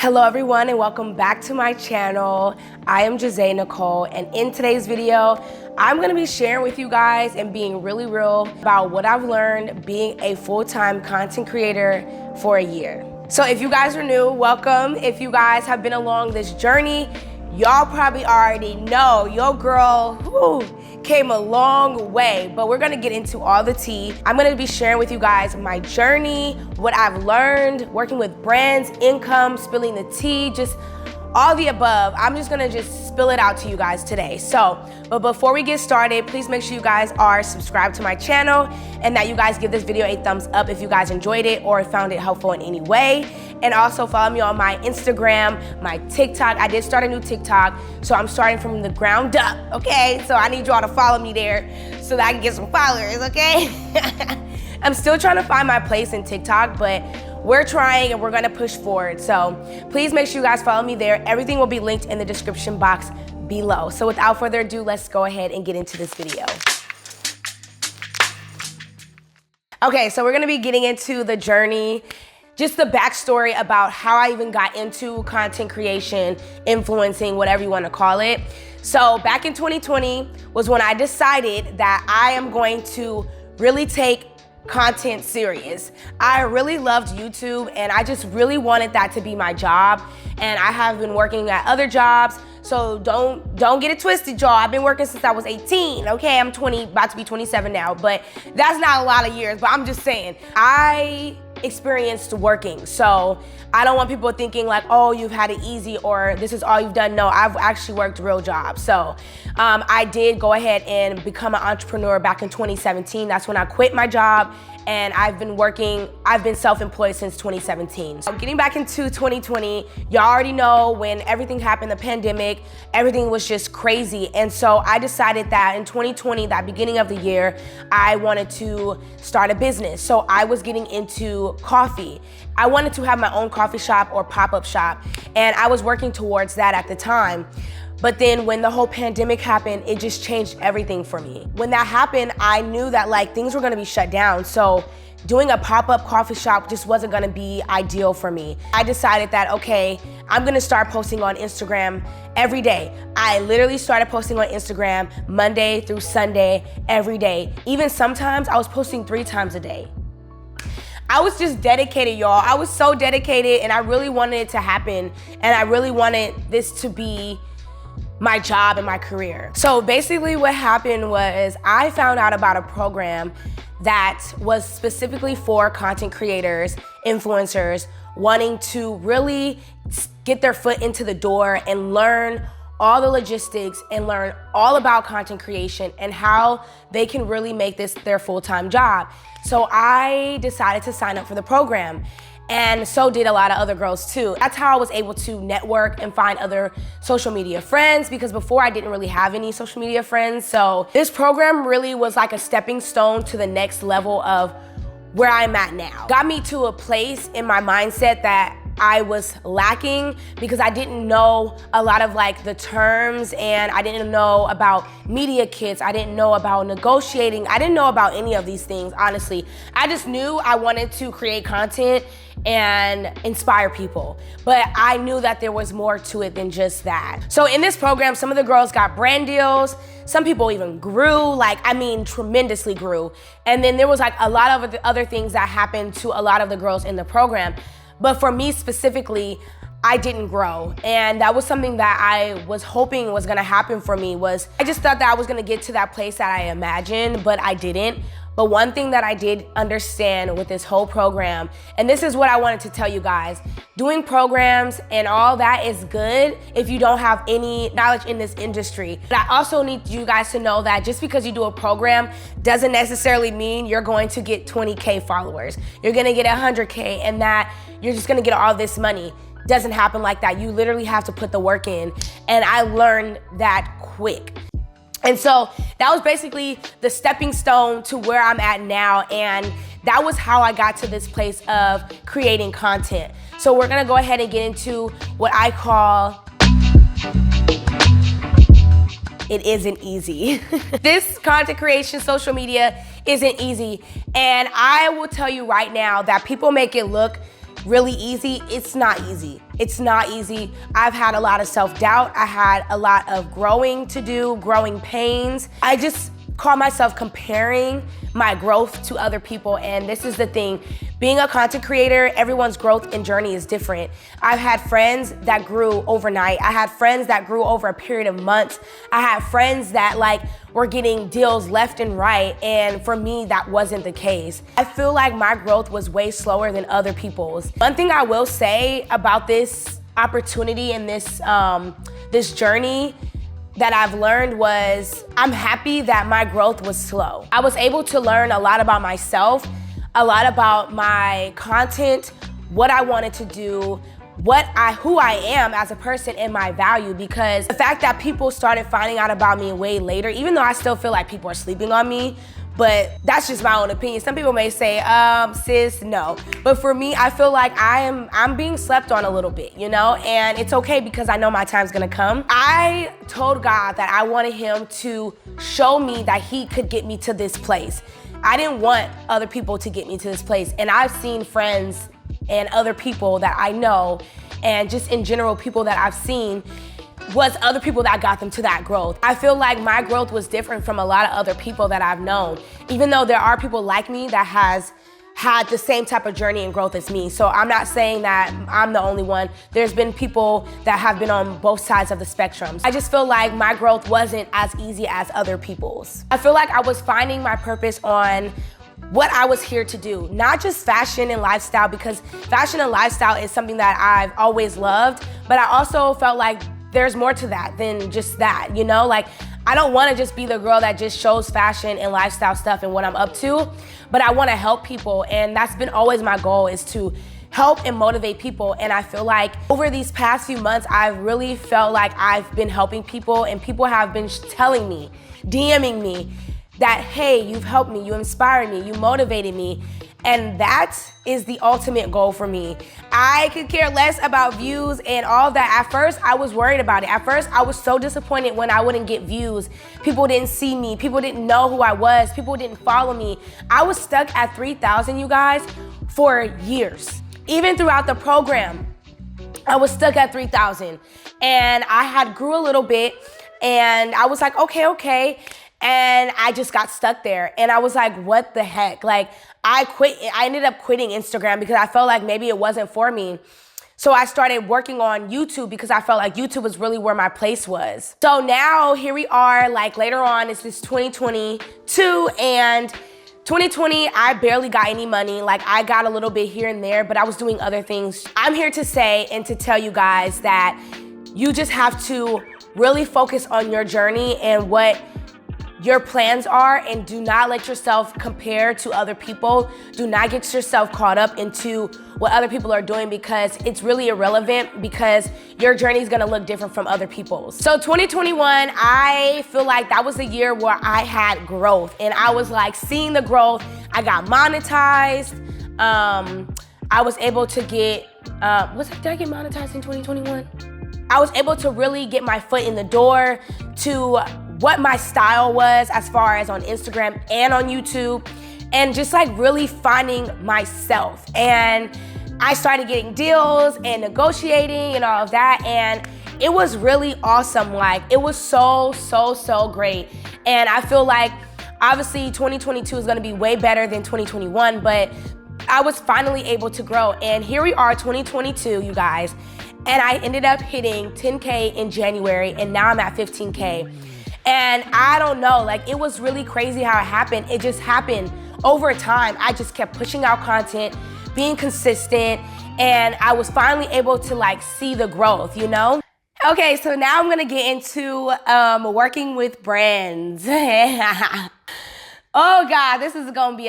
Hello everyone and welcome back to my channel. I am 𝙿𝚃𝚾 and in today's video, I'm gonna be sharing with you guys and being really real about what I've learned being a full-time content creator for a year. So if you guys are new, welcome. If you guys have been along this journey, y'all probably already know your girl came a long way, but we're gonna get into all the tea. I'm gonna be sharing with you guys my journey, what I've learned, working with brands, income, spilling the tea, just all the above. I'm just gonna spill it out to you guys today. But before we get started, please make sure you guys are subscribed to my channel and that you guys give this video a thumbs up if you guys enjoyed it or found it helpful in any way. And also follow me on my Instagram, my TikTok. I did start a new TikTok, so I'm starting from the ground up, okay? So I need y'all to follow me there so that I can get some followers, okay? I'm still trying to find my place in TikTok, but we're trying and we're gonna push forward. So please make sure you guys follow me there. Everything will be linked in the description box below. So without further ado, let's go ahead and get into this video. Okay, so we're gonna be getting into the journey, just the backstory about how I even got into content creation, influencing, whatever you wanna call it. So back in 2020 was when I decided that I am going to really take content serious. I really loved YouTube and I just really wanted that to be my job. And I have been working at other jobs, so don't get it twisted, y'all. I've been working since I was 18, okay? I'm 20, about to be 27 now, but that's not a lot of years, but I'm just saying. I experienced working, so I don't want people thinking like, oh, you've had it easy or this is all you've done. No, I've actually worked real jobs. So I did go ahead and become an entrepreneur back in 2017. That's when I quit my job and I've been self-employed since 2017. So getting back into 2020, y'all already know when everything happened, the pandemic, everything was just crazy. And so I decided that in 2020, that beginning of the year, I wanted to start a business. So I was getting into coffee. I wanted to have my own coffee shop or pop-up shop, and I was working towards that at the time. But then when the whole pandemic happened, it just changed everything for me. When that happened, I knew that like things were gonna be shut down. So doing a pop-up coffee shop just wasn't gonna be ideal for me. I decided that, okay, I'm gonna start posting on Instagram every day. I literally started posting on Instagram Monday through Sunday, every day. Even sometimes I was posting 3 times a day. I was just dedicated, y'all. I was so dedicated and I really wanted it to happen. And I really wanted this to be my job and my career. So basically what happened was I found out about a program that was specifically for content creators, influencers, wanting to really get their foot into the door and learn all the logistics and learn all about content creation and how they can really make this their full-time job. So I decided to sign up for the program. And so did a lot of other girls too. That's how I was able to network and find other social media friends, because before I didn't really have any social media friends. So this program really was like a stepping stone to the next level of where I'm at now. Got me to a place in my mindset that I was lacking because I didn't know a lot of like the terms, and I didn't know about media kits. I didn't know about negotiating. I didn't know about any of these things, honestly. I just knew I wanted to create content and inspire people. But I knew that there was more to it than just that. So in this program, some of the girls got brand deals. Some people even grew, tremendously grew. And then there was like a lot of other things that happened to a lot of the girls in the program. But for me specifically, I didn't grow. And that was something that I was hoping was gonna happen for me. I just thought that I was gonna get to that place that I imagined, but I didn't. But one thing that I did understand with this whole program, and this is what I wanted to tell you guys, doing programs and all that is good if you don't have any knowledge in this industry. But I also need you guys to know that just because you do a program doesn't necessarily mean you're going to get 20K followers. You're gonna get 100K and that you're just gonna get all this money. Doesn't happen like that. You literally have to put the work in. And I learned that quick. And so that was basically the stepping stone to where I'm at now. And that was how I got to this place of creating content. So we're gonna go ahead and get into what I call it isn't easy. This content creation, social media isn't easy. And I will tell you right now that people make it look really easy. It's not easy. It's not easy. I've had a lot of self-doubt. I had a lot of growing to do, growing pains. I just call myself comparing my growth to other people, and this is the thing. Being a content creator, everyone's growth and journey is different. I've had friends that grew overnight. I had friends that grew over a period of months. I had friends that were getting deals left and right, and for me, that wasn't the case. I feel like my growth was way slower than other people's. One thing I will say about this opportunity and this journey that I've learned was I'm happy that my growth was slow. I was able to learn a lot about myself, a lot about my content, what I wanted to do, who I am as a person and my value, because the fact that people started finding out about me way later, even though I still feel like people are sleeping on me, but that's just my own opinion. Some people may say, sis, no. But for me, I feel like I'm being slept on a little bit, you know? And it's okay because I know my time's gonna come. I told God that I wanted him to show me that he could get me to this place. I didn't want other people to get me to this place. And I've seen friends and other people that I know, and just in general, people that I've seen, was other people that got them to that growth. I feel like my growth was different from a lot of other people that I've known, even though there are people like me that has had the same type of journey and growth as me. So I'm not saying that I'm the only one. There's been people that have been on both sides of the spectrum. I just feel like my growth wasn't as easy as other people's. I feel like I was finding my purpose on what I was here to do, not just fashion and lifestyle, because fashion and lifestyle is something that I've always loved, but I also felt like there's more to that than just that, you know? I don't wanna just be the girl that just shows fashion and lifestyle stuff and what I'm up to, but I wanna help people, and that's been always my goal, is to help and motivate people. And I feel like over these past few months, I've really felt like I've been helping people, and people have been telling me, DMing me, that, hey, you've helped me, you inspired me, you motivated me. And that is the ultimate goal for me. I could care less about views and all of that. At first, I was worried about it. At first, I was so disappointed when I wouldn't get views. People didn't see me. People didn't know who I was. People didn't follow me. I was stuck at 3,000, you guys, for years. Even throughout the program, I was stuck at 3,000. And I had grew a little bit, and I was like, okay. And I just got stuck there. And I was like, what the heck? I ended up quitting Instagram because I felt like maybe it wasn't for me. So I started working on YouTube because I felt like YouTube was really where my place was. So now here we are, later on, it's this 2022, and 2020, I barely got any money. I got a little bit here and there, but I was doing other things. I'm here to say and to tell you guys that you just have to really focus on your journey and what your plans are, and do not let yourself compare to other people. Do not get yourself caught up into what other people are doing, because it's really irrelevant, because your journey is gonna look different from other people's. So 2021, I feel like that was the year where I had growth, and I was seeing the growth. I got monetized. I was able to get, did I get monetized in 2021? I was able to really get my foot in the door to what my style was as far as on Instagram and on YouTube, and just really finding myself. And I started getting deals and negotiating and all of that, and it was really awesome. It was so great. And I feel like obviously 2022 is gonna be way better than 2021, but I was finally able to grow. And here we are, 2022, you guys, and I ended up hitting 10K in January, and now I'm at 15K. And I don't know, it was really crazy how it happened. It just happened over time. I just kept pushing out content, being consistent, and I was finally able to see the growth, you know? Okay, so now I'm gonna get into working with brands. Oh God, this is gonna be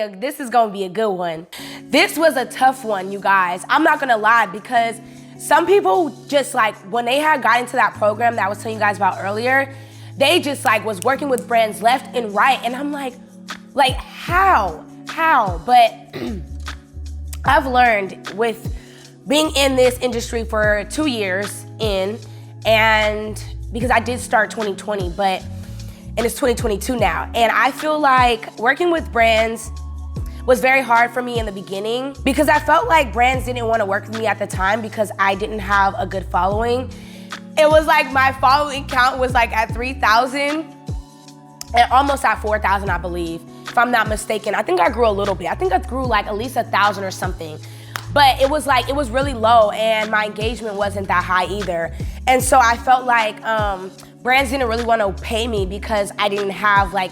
a good one. This was a tough one, you guys. I'm not gonna lie, because some people just when they had got into that program that I was telling you guys about earlier, they just was working with brands left and right. And I'm like how? But I've learned with being in this industry for 2 years in, and because I did start 2020, and it's 2022 now. And I feel like working with brands, was very hard for me in the beginning because I felt like brands didn't want to work with me at the time because I didn't have a good following. It was like my following count was like at 3,000 and almost at 4,000, I believe, if I'm not mistaken. I think I grew a little bit. I think I grew like at least 1,000 or something. But it was really low and my engagement wasn't that high either. And so I felt like brands didn't really want to pay me because I didn't have like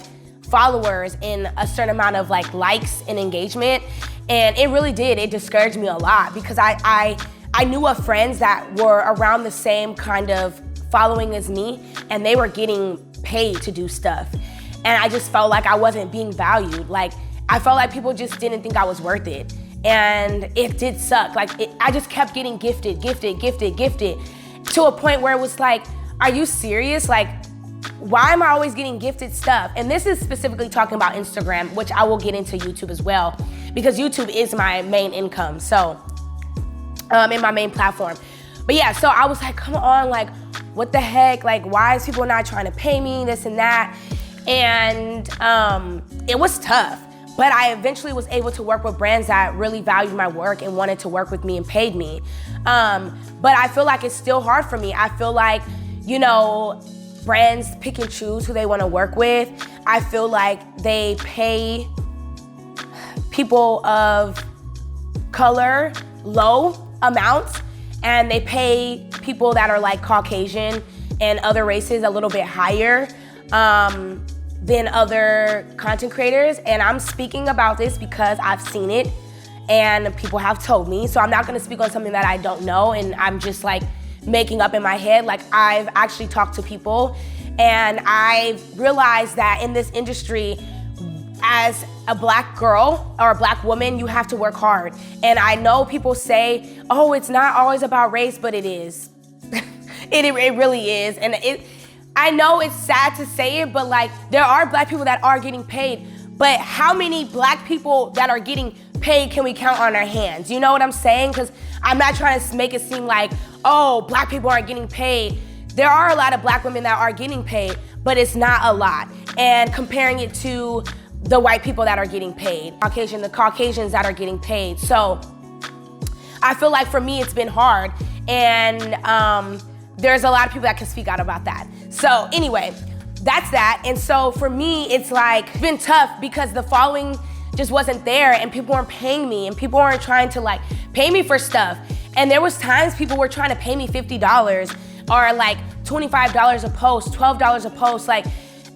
followers and a certain amount of like likes and engagement. And it really did, it discouraged me a lot because I knew of friends that were around the same kind of following as me and they were getting paid to do stuff. And I just felt like I wasn't being valued. Like, I felt like people just didn't think I was worth it. And it did suck. Like, I just kept getting gifted to a point where it was like, are you serious? Like, why am I always getting gifted stuff? And this is specifically talking about Instagram, which I will get into YouTube as well, because YouTube is my main income, so, in my main platform. But yeah, so I was like, come on, like, what the heck? Like, why is people not trying to pay me, this and that? And it was tough. But I eventually was able to work with brands that really valued my work and wanted to work with me and paid me. But I feel like it's still hard for me. I feel like, you know, brands pick and choose who they want to work with. I feel like they pay people of color low amounts and they pay people that are like Caucasian and other races a little bit higher than other content creators. And I'm speaking about this because I've seen it and people have told me. So I'm not gonna speak on something that I don't know and I'm just like making up in my head. Like, I've actually talked to people and I've realized that in this industry, as a Black girl or a Black woman, you have to work hard. And I know people say, oh, it's not always about race, but it is. It really is. And I know it's sad to say it, but like, there are Black people that are getting paid, but how many Black people that are getting paid can we count on our hands? You know what I'm saying? Because I'm not trying to make it seem like, oh, Black people aren't getting paid. There are a lot of Black women that are getting paid, but it's not a lot. And comparing it to the white people that are getting paid, the Caucasians that are getting paid. So I feel like for me, it's been hard. And there's a lot of people that can speak out about that. So anyway, that's that. And so for me, it's like, it's been tough because the following just wasn't there and people weren't paying me and people weren't trying to like pay me for stuff. And there was times people were trying to pay me $50 or like $25 a post, $12 a post. Like,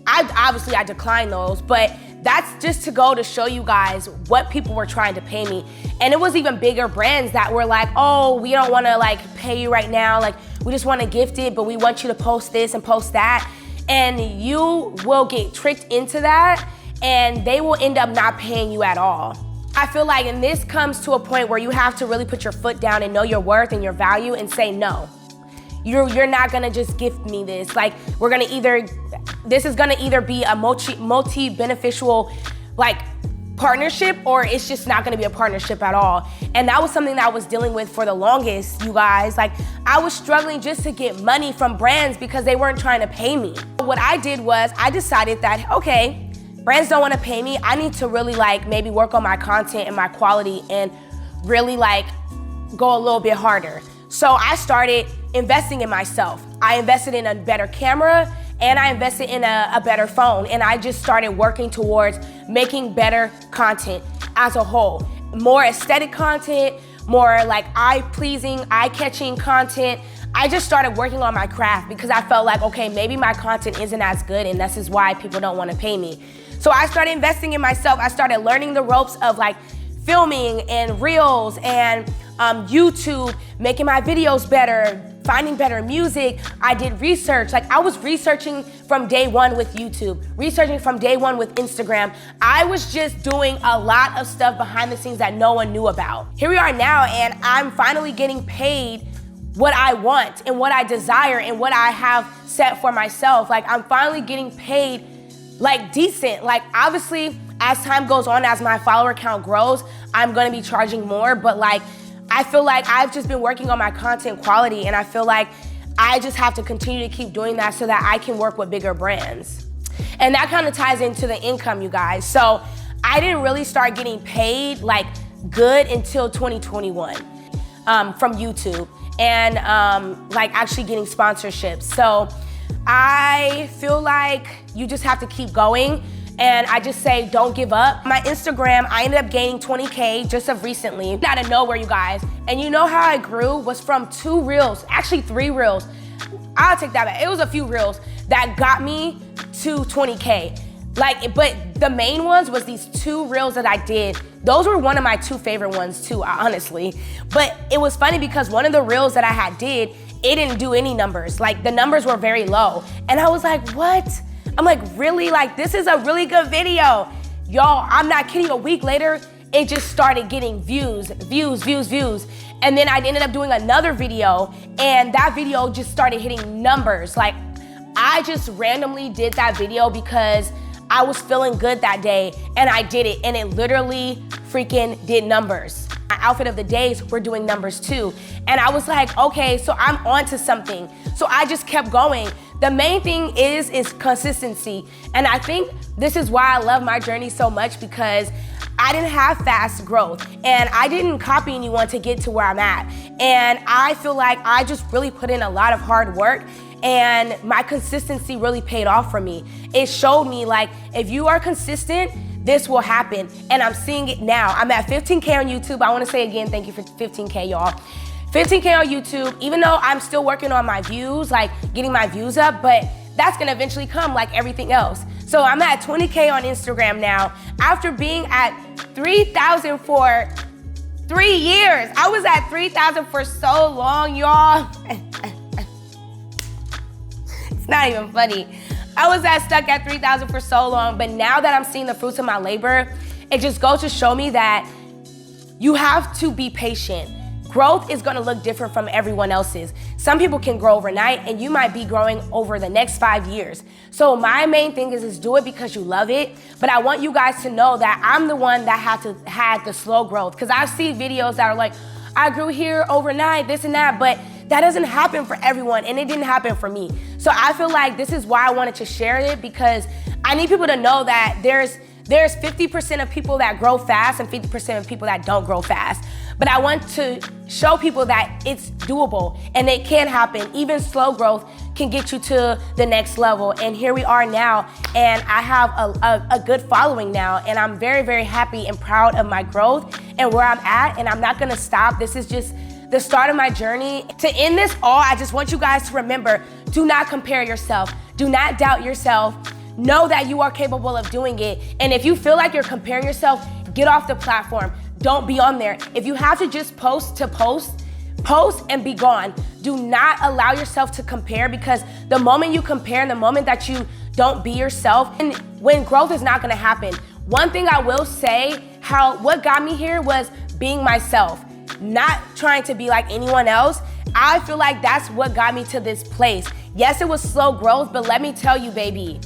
I declined those, but that's just to go to show you guys what people were trying to pay me. And it was even bigger brands that were like, oh, we don't wanna like pay you right now. Like, we just wanna gift it, but we want you to post this and post that. And you will get tricked into that and they will end up not paying you at all. I feel like, and this comes to a point where you have to really put your foot down and know your worth and your value and say no. You're not gonna just gift me this. Like, this is gonna either be a multi-beneficial like partnership or it's just not gonna be a partnership at all. And that was something that I was dealing with for the longest, you guys. Like, I was struggling just to get money from brands because they weren't trying to pay me. What I did was I decided that, okay, brands don't wanna pay me. I need to really like maybe work on my content and my quality and really like go a little bit harder. So I started investing in myself. I invested in a better camera and I invested in a better phone. And I just started working towards making better content as a whole. More aesthetic content, more like eye-pleasing, eye-catching content. I just started working on my craft because I felt like, okay, maybe my content isn't as good and this is why people don't want to pay me. So I started investing in myself. I started learning the ropes of like filming and reels and YouTube, making my videos better, finding better music. I did research. Like, I was researching from day one with YouTube, researching from day one with Instagram. I was just doing a lot of stuff behind the scenes that no one knew about. Here we are now, and I'm finally getting paid what I want and what I desire and what I have set for myself. Like, I'm finally getting paid like decent. Like, obviously, as time goes on, as my follower count grows, I'm gonna be charging more, but like, I feel like I've just been working on my content quality and I feel like I just have to continue to keep doing that so that I can work with bigger brands. And that kind of ties into the income, you guys. So I didn't really start getting paid like good until 2021 from YouTube and like actually getting sponsorships. So I feel like you just have to keep going. And I just say, don't give up. My Instagram, I ended up gaining 20K just of recently, out of nowhere, you guys. And you know how I grew was from 2 reels, actually 3 reels. I'll take that back. It was a few reels that got me to 20K. Like, but the main ones was these 2 reels that I did. Those were one of my 2 favorite ones too, honestly. But it was funny because one of the reels that I had did, it didn't do any numbers. Like the numbers were very low. And I was like, what? I'm like, really? Like, this is a really good video. Y'all, I'm not kidding. A week later, it just started getting views. And then I ended up doing another video, and that video just started hitting numbers. Like, I just randomly did that video because I was feeling good that day, and I did it, and it literally freaking did numbers. My outfit of the days were doing numbers too. And I was like, okay, so I'm onto something. So I just kept going. The main thing is consistency. And I think this is why I love my journey so much, because I didn't have fast growth and I didn't copy anyone to get to where I'm at. And I feel like I just really put in a lot of hard work, and my consistency really paid off for me. It showed me like, if you are consistent, this will happen. And I'm seeing it now. I'm at 15K on YouTube. I wanna say again, thank you for 15K, y'all. 15K on YouTube, even though I'm still working on my views, like getting my views up, but that's gonna eventually come like everything else. So I'm at 20K on Instagram now, after being at 3,000 for 3 years. I was at 3,000 for so long, y'all. It's not even funny. I was stuck at 3,000 for so long, but now that I'm seeing the fruits of my labor, it just goes to show me that you have to be patient. Growth is gonna look different from everyone else's. Some people can grow overnight, and you might be growing over the next 5 years. So my main thing is do it because you love it. But I want you guys to know that I'm the one that had the slow growth, because I see videos that are like, I grew here overnight, this and that, but that doesn't happen for everyone, and it didn't happen for me. So I feel like this is why I wanted to share it, because I need people to know that there's 50% of people that grow fast and 50% of people that don't grow fast. But I want to show people that it's doable and it can happen. Even slow growth can get you to the next level. And here we are now, and I have a good following now, and I'm very, very happy and proud of my growth and where I'm at, and I'm not gonna stop. This is just the start of my journey. To end this all, I just want you guys to remember, do not compare yourself. Do not doubt yourself. Know that you are capable of doing it. And if you feel like you're comparing yourself, get off the platform. Don't be on there. If you have to just post and be gone. Do not allow yourself to compare, because the moment you compare and the moment that you don't be yourself, and when growth is not gonna happen. One thing I will say, what got me here was being myself, not trying to be like anyone else. I feel like that's what got me to this place. Yes, it was slow growth, but let me tell you, baby,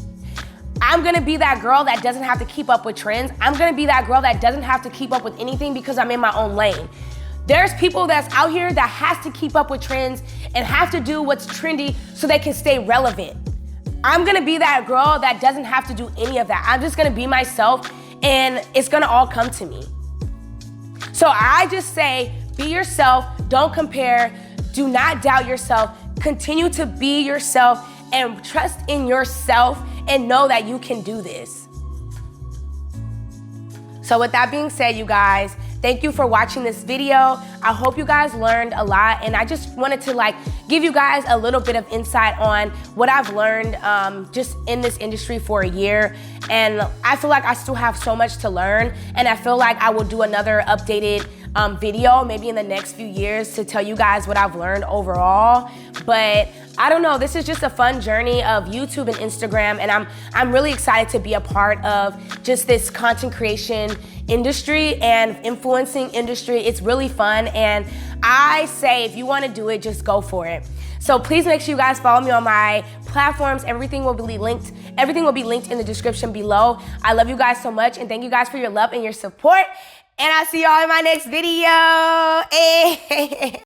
I'm gonna be that girl that doesn't have to keep up with trends. I'm gonna be that girl that doesn't have to keep up with anything, because I'm in my own lane. There's people that's out here that has to keep up with trends and have to do what's trendy so they can stay relevant. I'm gonna be that girl that doesn't have to do any of that. I'm just gonna be myself, and it's gonna all come to me. So I just say, be yourself, don't compare, do not doubt yourself, continue to be yourself and trust in yourself, and know that you can do this. So with that being said, you guys, thank you for watching this video. I hope you guys learned a lot, and I just wanted to give you guys a little bit of insight on what I've learned just in this industry for a year. And I feel like I still have so much to learn, and I feel like I will do another updated video maybe in the next few years to tell you guys what I've learned overall. But I don't know, this is just a fun journey of YouTube and Instagram, and I'm really excited to be a part of just this content creation industry and influencing industry. It's really fun, and I say if you want to do it, just go for it. So please make sure you guys follow me on my platforms. Everything will be linked in the description below. I love you guys so much, and thank you guys for your love and your support. And I'll see y'all in my next video. Hey, hey, hey,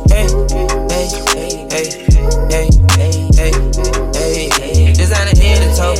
hey, hey, hey, hey, hey, designer in the toe.